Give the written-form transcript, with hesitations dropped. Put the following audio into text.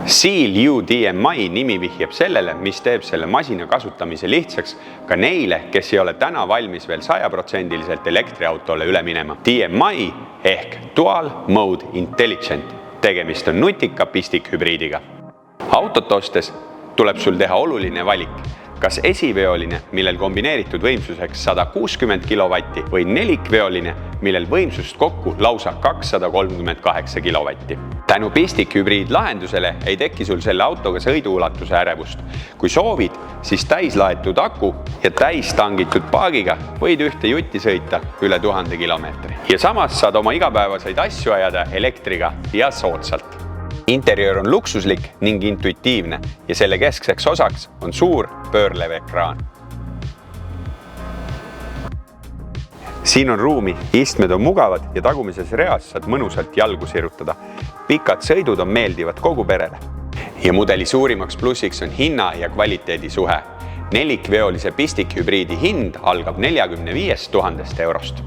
Seal UDMI nimi vihjab sellele, mis teeb selle masina kasutamise lihtsaks ka neile, kes ei ole täna valmis veel 100% elektriautole üle minema. DMI ehk Dual Mode Intelligent. Tegemist on nutika pistikhübriidiga. Autot ostes tuleb sul teha oluline valik. Kas esiveoline, millel kombineeritud võimsuseks 160 kilovatti või nelikveoline, millel võimsust kokku lausa 238 kilovatti. Tänu pistikhübriidlahendusele ei teki sul selle autoga sõiduulatuse ärevust. Kui soovid, siis täislaetud aku ja täistangitud paagiga võid ühte jutti sõita üle 1000 kilomeetri. Ja samas saad oma igapäevaseid asju ajada elektriga ja soodsalt. Interiör on luksuslik ning intuitiivne ja selle keskseks osaks on suur pöörlev ekraan. Siin on ruumi, istmed on mugavad ja tagumises reas saad mõnusalt jalgu sirutada. Pikad sõidud on meeldivad kogu perele. Ja mudeli suurimaks plussiks on hinna ja kvaliteedi suhe. Nelikveolise pistikhübriidi hind algab 45 000 eurost.